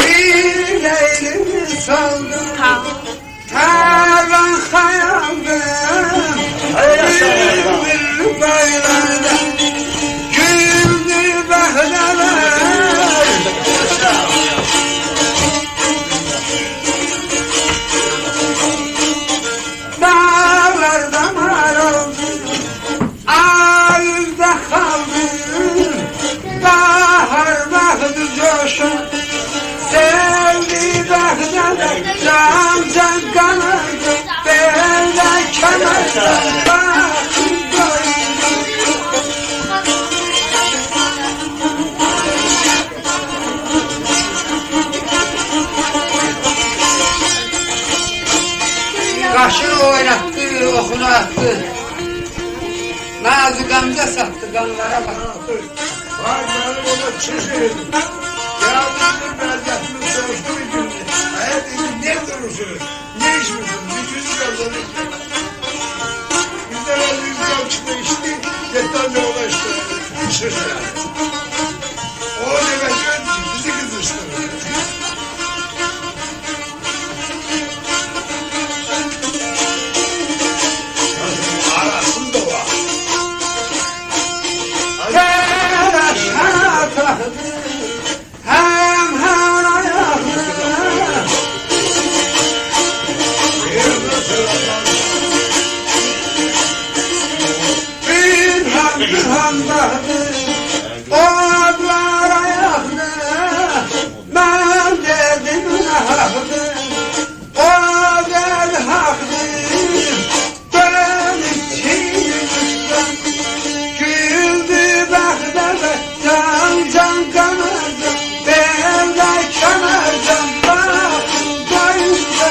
Bir leylimi saldım tavan hayaldım bir bayrağında güldü bahçeler dağlarda maraldım ağızda kaldım bahar baktı coşun sevdi bahçede can can kanadı böyle kenarda baktım kaşını oynattı, okunu attı. Nazı gamze sattı, kanlara baktı. Var benim ona çizim. Geldim beldesini soruştu bir gün. Hayat dedim ne durursun? Ne içmiyorsun? Bir yüz yazarı. Bizden az yüz yaz çıktı içti. Yetten de ola işte. Şaş yani. O demek bizi kızıştırdı. Arasın da var. Telaşana taktı, hem ayaklı. Bir han baktı, odlar ayaklı. Ben dedim ne haklı, o dedi haklı. Dönüp çiğnimden güldü bahçede can can kanadı böyle kenardan baktım doyunca.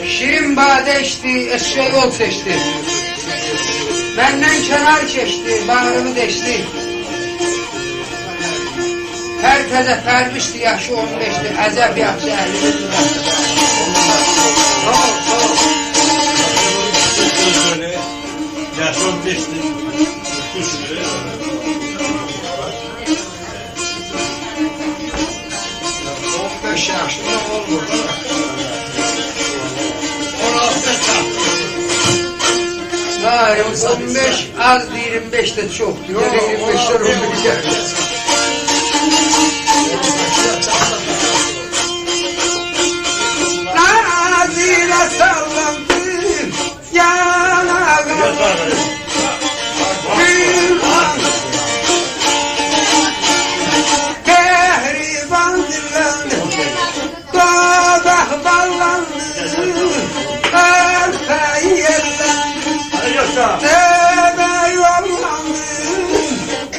Şirin bade içti, eşeğe yol seçti. Benden kenar geçti, bağrımı deşti. Herkese fermişti, yaşı 15'ti, əzəb yaxşı 50'di. Yaş 15'ti. 15 yaşında oldu. 15 az 25 de çok. Diyor 25'ler 15 yer. Nazile sallandı yanağına. Kehriban dillandı, dodak ballandı, arka yerlendi, tebe yollandı,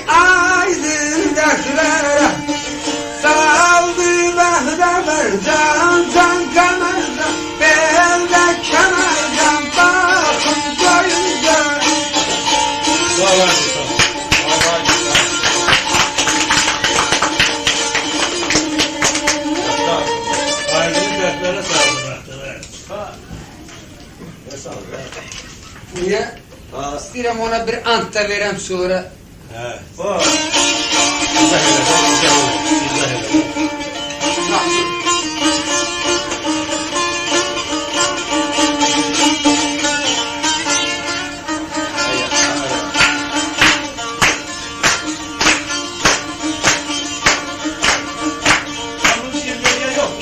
aydın döklere, saldı bahçeler, can can kenarda, belde kenardan bakın doyunca. Niye? İstəyirəm ona bir ant da verəm sonra.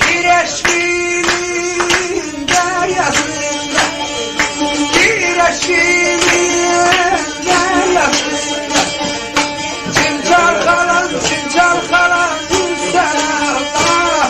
Bir eşkinin deryasında, bir eşkinin deryasında, çimçal kalan, sen Allah.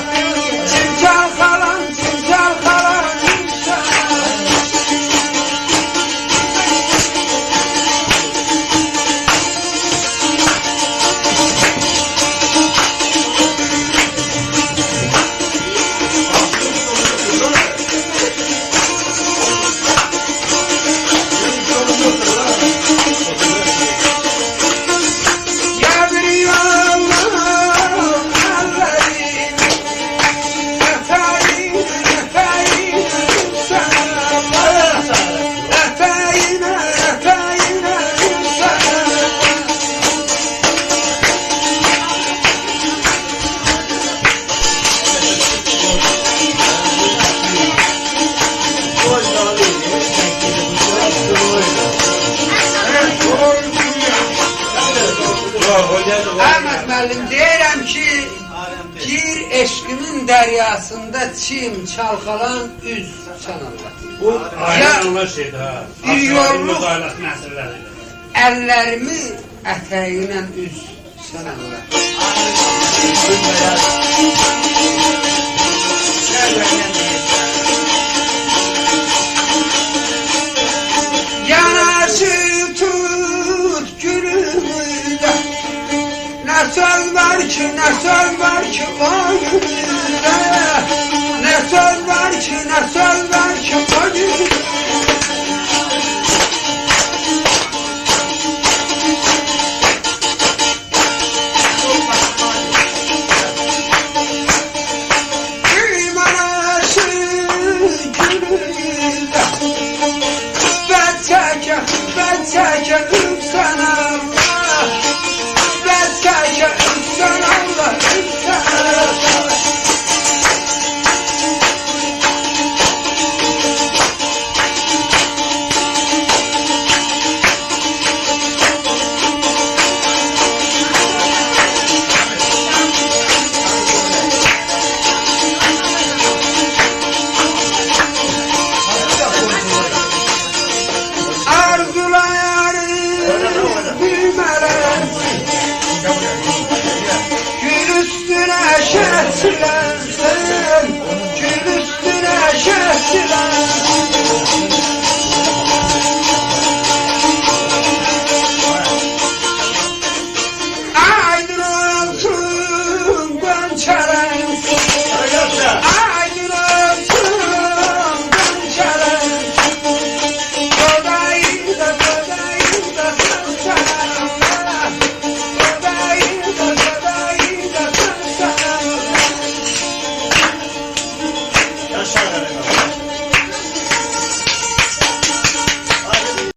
müəllim, deyirəm ki, gir eşqimin dəryasında çim, çalxalan, üz, sən Allah. Bu aynen olan şeydir ha. Bir yoruluk. Müdahaləsinin əsrləridir. Əllərimi ətəyinə üz, sən Allah. Yanaşı tut gülümüzdə, nə söz var ki, nə söz var ki o gülümüzdə, nə söz var ki, nə söz var ki o gülümüzdə.